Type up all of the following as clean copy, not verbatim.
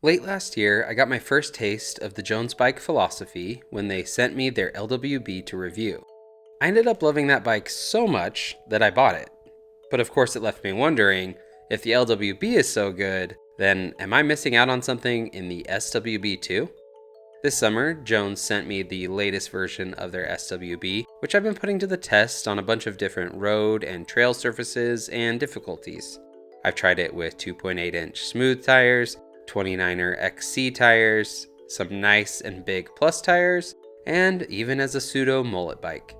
Late last year, I got my first taste of the Jones bike philosophy when they sent me their LWB to review. I ended up loving that bike so much that I bought it. But of course it left me wondering, if the LWB is so good, then am I missing out on something in the SWB too? This summer, Jones sent me the latest version of their SWB, which I've been putting to the test on a bunch of different road and trail surfaces and difficulties. I've tried it with 2.8-inch smooth tires, 29er XC tires, some nice and big plus tires, and even as a pseudo mullet bike.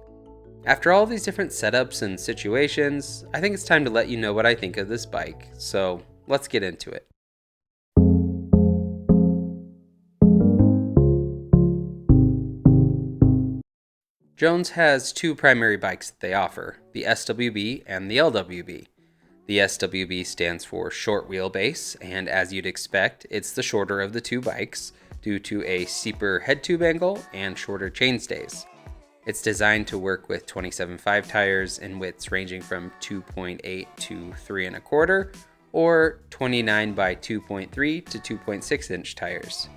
After all these different setups and situations, I think it's time to let you know what I think of this bike, so let's get into it. Jones has two primary bikes that they offer, the SWB and the LWB. The SWB stands for short wheelbase, and as you'd expect, it's the shorter of the two bikes due to a steeper head tube angle and shorter chainstays. It's designed to work with 27.5 tires in widths ranging from 2.8 to 3 1/4 or 29 by 2.3 to 2.6 inch tires.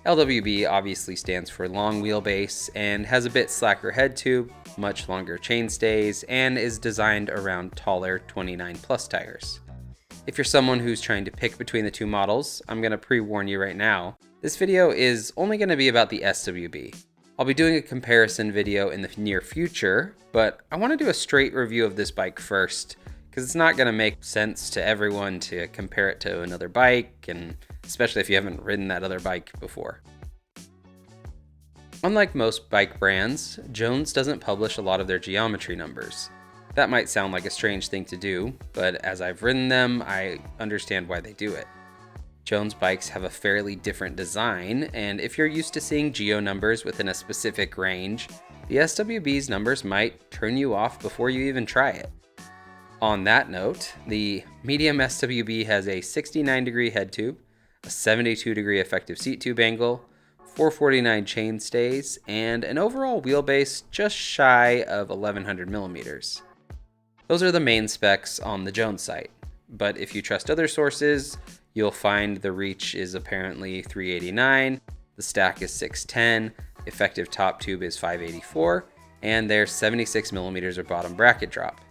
LWB obviously stands for long wheelbase and has a bit slacker head tube, much longer chainstays, and is designed around taller 29 plus tires. If you're someone who's trying to pick between the two models, I'm going to pre-warn you right now, this video is only going to be about the SWB. I'll be doing a comparison video in the near future, but I want to do a straight review of this bike first, because it's not going to make sense to everyone to compare it to another bike, and especially if you haven't ridden that other bike before. Unlike most bike brands, Jones doesn't publish a lot of their geometry numbers. That might sound like a strange thing to do, but as I've ridden them, I understand why they do it. Jones bikes have a fairly different design, and if you're used to seeing geo numbers within a specific range, the SWB's numbers might turn you off before you even try it. On that note, the medium SWB has a 69-degree head tube, a 72-degree effective seat tube angle, 449 chain stays, and an overall wheelbase just shy of 1100 millimeters. Those are the main specs on the Jones site, but if you trust other sources, you'll find the reach is apparently 389, the stack is 610, effective top tube is 584, and there's 76 millimeters of bottom bracket drop.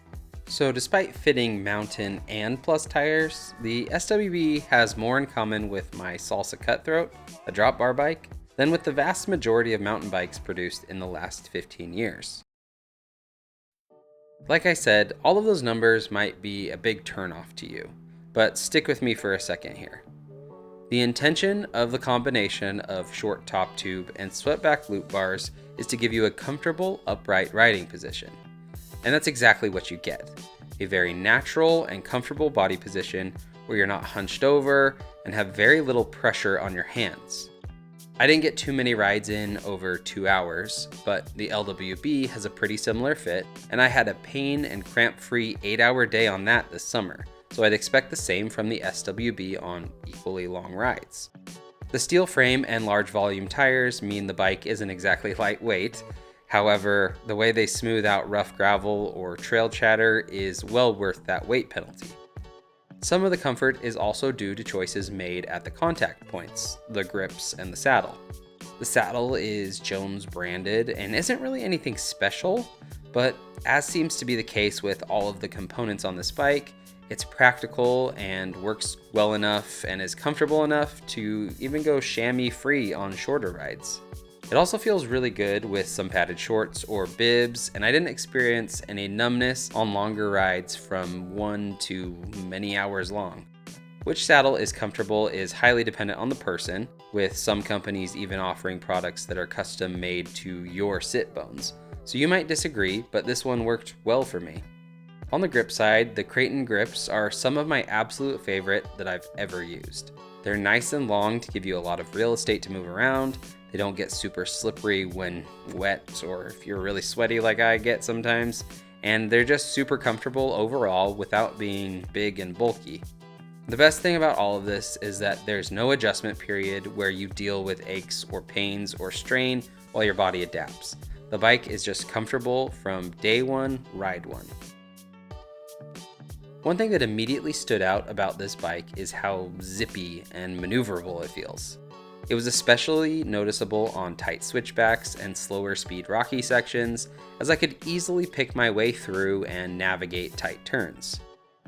So despite fitting mountain and plus tires, the SWB has more in common with my Salsa Cutthroat, a drop bar bike, than with the vast majority of mountain bikes produced in the last 15 years. Like I said, all of those numbers might be a big turnoff to you, but stick with me for a second here. The intention of the combination of short top tube and swept-back loop bars is to give you a comfortable upright riding position. And that's exactly what you get. A very natural and comfortable body position where you're not hunched over and have very little pressure on your hands. I didn't get too many rides in over 2 hours, but the LWB has a pretty similar fit, and I had a pain and cramp-free 8-hour day on that this summer, so I'd expect the same from the SWB on equally long rides. The steel frame and large volume tires mean the bike isn't exactly lightweight. However, the way they smooth out rough gravel or trail chatter is well worth that weight penalty. Some of the comfort is also due to choices made at the contact points, the grips, and the saddle. The saddle is Jones branded and isn't really anything special, but as seems to be the case with all of the components on this bike, it's practical and works well enough and is comfortable enough to even go chamois free on shorter rides. It also feels really good with some padded shorts or bibs, and I didn't experience any numbness on longer rides from 1 to many hours long. Which saddle is comfortable is highly dependent on the person, with some companies even offering products that are custom made to your sit bones. So you might disagree, but this one worked well for me. On the grip side, the Creighton grips are some of my absolute favorite that I've ever used. They're nice and long to give you a lot of real estate to move around. They don't get super slippery when wet or if you're really sweaty like I get sometimes. And they're just super comfortable overall without being big and bulky. The best thing about all of this is that there's no adjustment period where you deal with aches or pains or strain while your body adapts. The bike is just comfortable from day one, ride one. One thing that immediately stood out about this bike is how zippy and maneuverable it feels. It was especially noticeable on tight switchbacks and slower speed rocky sections, as I could easily pick my way through and navigate tight turns.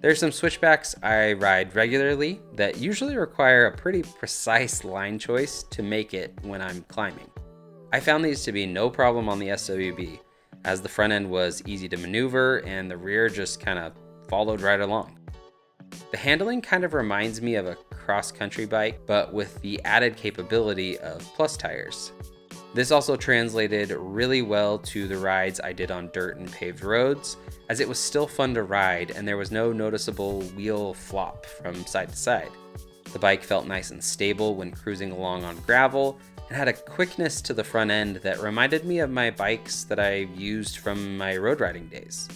There are some switchbacks I ride regularly that usually require a pretty precise line choice to make it when I'm climbing. I found these to be no problem on the SWB, as the front end was easy to maneuver and the rear just kind of followed right along. The handling kind of reminds me of a cross-country bike, but with the added capability of plus tires. This also translated really well to the rides I did on dirt and paved roads, as it was still fun to ride and there was no noticeable wheel flop from side to side. The bike felt nice and stable when cruising along on gravel and had a quickness to the front end that reminded me of my bikes that I used from my road riding days.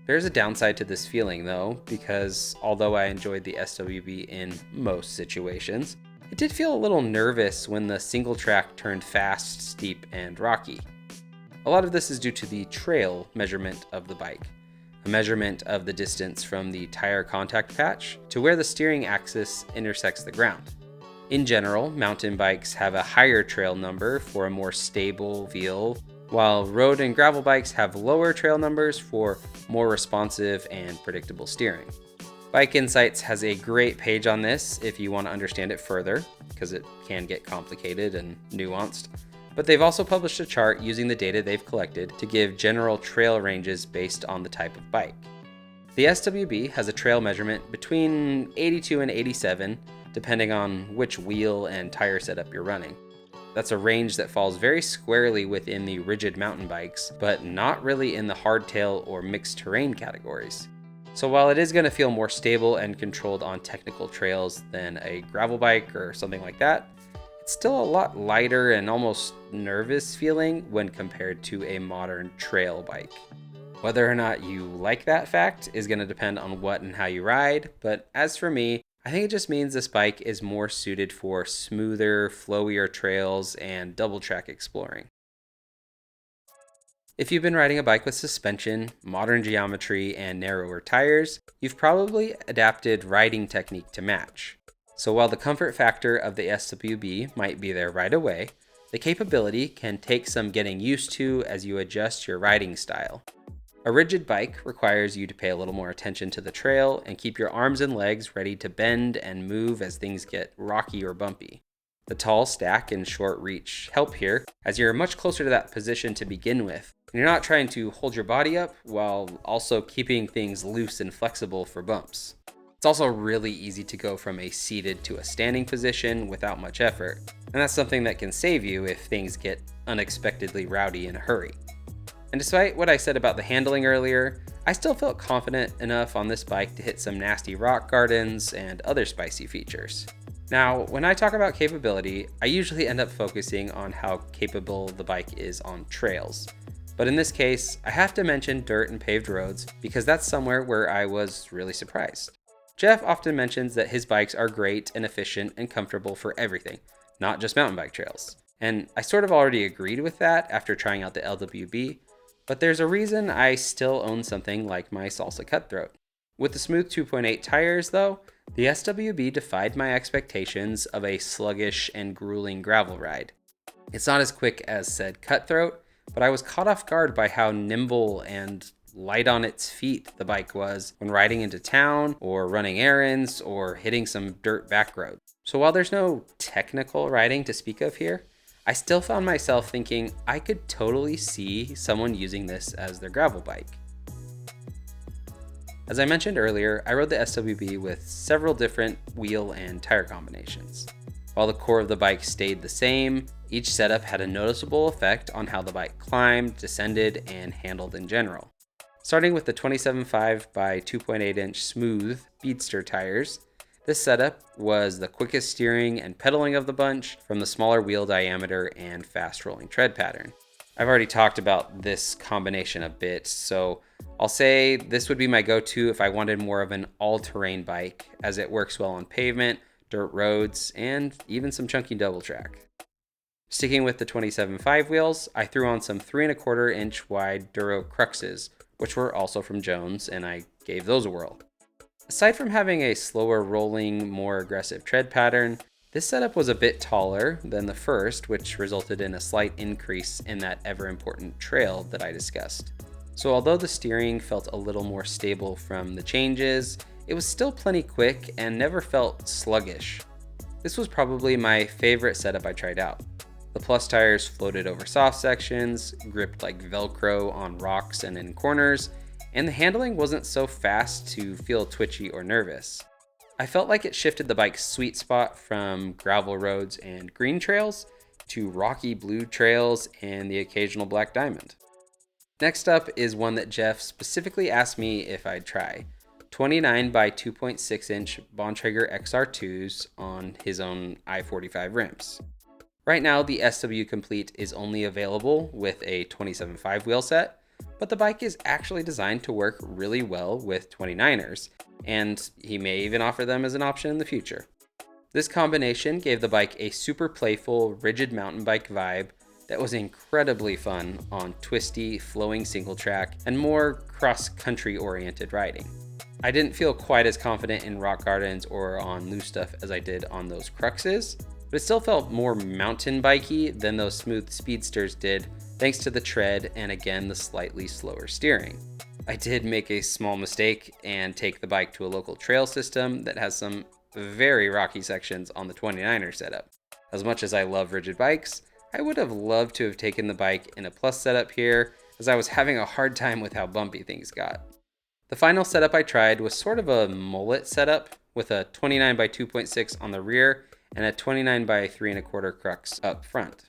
There's a downside to this feeling though, because although I enjoyed the SWB in most situations, it did feel a little nervous when the single track turned fast, steep, and rocky. A lot of this is due to the trail measurement of the bike, a measurement of the distance from the tire contact patch to where the steering axis intersects the ground. In general, mountain bikes have a higher trail number for a more stable feel, while road and gravel bikes have lower trail numbers for more responsive and predictable steering. Bike Insights has a great page on this if you want to understand it further, because it can get complicated and nuanced. But they've also published a chart using the data they've collected to give general trail ranges based on the type of bike. The SWB has a trail measurement between 82 and 87, depending on which wheel and tire setup you're running. That's a range that falls very squarely within the rigid mountain bikes, but not really in the hardtail or mixed terrain categories. So while it is going to feel more stable and controlled on technical trails than a gravel bike or something like that, it's still a lot lighter and almost nervous feeling when compared to a modern trail bike. Whether or not you like that fact is going to depend on what and how you ride, but as for me, I think it just means this bike is more suited for smoother, flowier trails and double track exploring. If you've been riding a bike with suspension, modern geometry, and narrower tires, you've probably adapted riding technique to match. So while the comfort factor of the SWB might be there right away, the capability can take some getting used to as you adjust your riding style. A rigid bike requires you to pay a little more attention to the trail and keep your arms and legs ready to bend and move as things get rocky or bumpy. The tall stack and short reach help here, as you're much closer to that position to begin with, and you're not trying to hold your body up while also keeping things loose and flexible for bumps. It's also really easy to go from a seated to a standing position without much effort, and that's something that can save you if things get unexpectedly rowdy in a hurry. And despite what I said about the handling earlier, I still felt confident enough on this bike to hit some nasty rock gardens and other spicy features. Now, when I talk about capability, I usually end up focusing on how capable the bike is on trails. But in this case, I have to mention dirt and paved roads because that's somewhere where I was really surprised. Jeff often mentions that his bikes are great and efficient and comfortable for everything, not just mountain bike trails. And I sort of already agreed with that after trying out the LWB, but there's a reason I still own something like my Salsa Cutthroat. With the smooth 2.8 tires though, the SWB defied my expectations of a sluggish and grueling gravel ride. It's not as quick as said Cutthroat, but I was caught off guard by how nimble and light on its feet the bike was when riding into town or running errands or hitting some dirt back roads. So while there's no technical riding to speak of here, I still found myself thinking I could totally see someone using this as their gravel bike. As I mentioned earlier, I rode the SWB with several different wheel and tire combinations. While the core of the bike stayed the same, each setup had a noticeable effect on how the bike climbed, descended, and handled in general. Starting with the 27.5 by 2.8 inch smooth Beadster tires, this setup was the quickest steering and pedaling of the bunch from the smaller wheel diameter and fast rolling tread pattern. I've already talked about this combination a bit, so I'll say this would be my go-to if I wanted more of an all-terrain bike, as it works well on pavement, dirt roads, and even some chunky double track. Sticking with the 27.5 wheels, I threw on some 3.25 inch wide Duro Cruxes, which were also from Jones, and I gave those a whirl. Aside from having a slower rolling, more aggressive tread pattern, this setup was a bit taller than the first, which resulted in a slight increase in that ever important trail that I discussed. So although the steering felt a little more stable from the changes, it was still plenty quick and never felt sluggish. This was probably my favorite setup I tried out. The Plus tires floated over soft sections, gripped like Velcro on rocks and in corners, and the handling wasn't so fast to feel twitchy or nervous. I felt like it shifted the bike's sweet spot from gravel roads and green trails to rocky blue trails and the occasional black diamond. Next up is one that Jeff specifically asked me if I'd try. 29 by 2.6 inch Bontrager XR2s on his own I-45 rims. Right now, the SW Complete is only available with a 27.5 wheel set, but the bike is actually designed to work really well with 29ers, and he may even offer them as an option in the future. This combination gave the bike a super playful, rigid mountain bike vibe that was incredibly fun on twisty, flowing single track and more cross-country oriented riding. I didn't feel quite as confident in rock gardens or on loose stuff as I did on those Cruxes, but it still felt more mountain bikey than those smooth speedsters did, thanks to the tread and again the slightly slower steering. I did make a small mistake and take the bike to a local trail system that has some very rocky sections on the 29er setup. As much as I love rigid bikes, I would have loved to have taken the bike in a Plus setup here, as I was having a hard time with how bumpy things got. The final setup I tried was sort of a mullet setup with a 29 by 2.6 on the rear and a 29 by 3.25 Crux up front.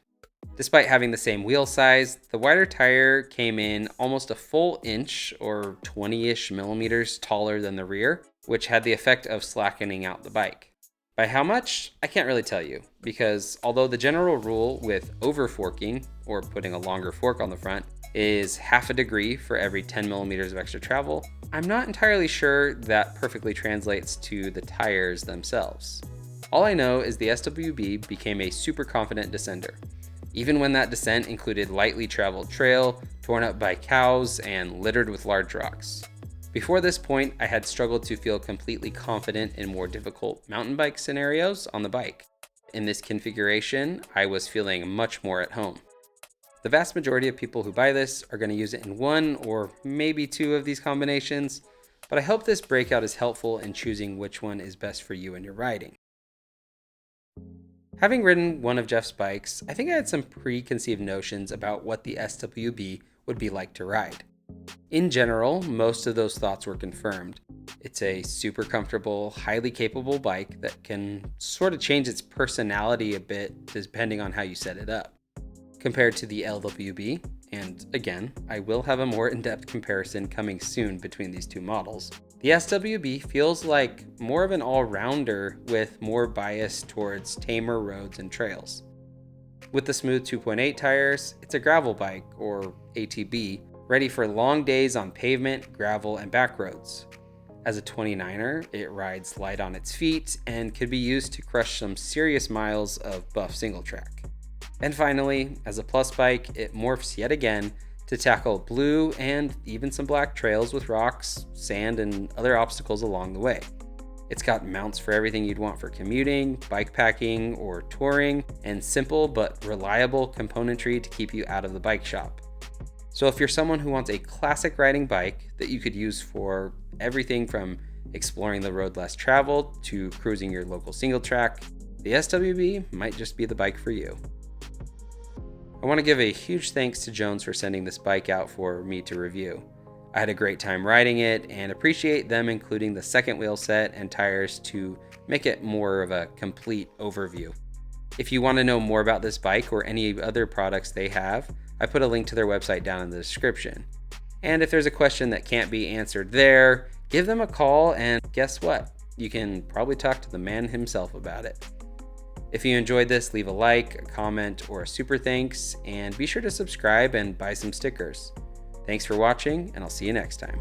Despite having the same wheel size, the wider tire came in almost a full inch or 20-ish millimeters taller than the rear, which had the effect of slackening out the bike. By how much? I can't really tell you, because although the general rule with over forking, or putting a longer fork on the front, is half a degree for every 10 millimeters of extra travel, I'm not entirely sure that perfectly translates to the tires themselves. All I know is the SWB became a super confident descender, even when that descent included lightly traveled trail, torn up by cows, and littered with large rocks. Before this point, I had struggled to feel completely confident in more difficult mountain bike scenarios on the bike. In this configuration, I was feeling much more at home. The vast majority of people who buy this are going to use it in one or maybe two of these combinations, but I hope this breakout is helpful in choosing which one is best for you and your riding. Having ridden one of Jeff's bikes, I think I had some preconceived notions about what the SWB would be like to ride. In general, most of those thoughts were confirmed. It's a super comfortable, highly capable bike that can sort of change its personality a bit depending on how you set it up. Compared to the LWB, and again, I will have a more in-depth comparison coming soon between these two models, the SWB feels like more of an all-rounder with more bias towards tamer roads and trails. With the smooth 2.8 tires, it's a gravel bike, or ATB, ready for long days on pavement, gravel, and back roads. As a 29er, it rides light on its feet and could be used to crush some serious miles of buff single track. And finally, as a Plus bike, it morphs yet again to tackle blue and even some black trails with rocks, sand, and other obstacles along the way. It's got mounts for everything you'd want for commuting, bike packing, or touring, and simple but reliable componentry to keep you out of the bike shop. So if you're someone who wants a classic riding bike that you could use for everything from exploring the road less traveled to cruising your local single track, the SWB might just be the bike for you. I want to give a huge thanks to Jones for sending this bike out for me to review. I had a great time riding it and appreciate them including the second wheel set and tires to make it more of a complete overview. If you want to know more about this bike or any other products they have, I put a link to their website down in the description. And if there's a question that can't be answered there, give them a call and guess what? You can probably talk to the man himself about it. If you enjoyed this, leave a like, a comment, or a super thanks, and be sure to subscribe and buy some stickers. Thanks for watching, and I'll see you next time.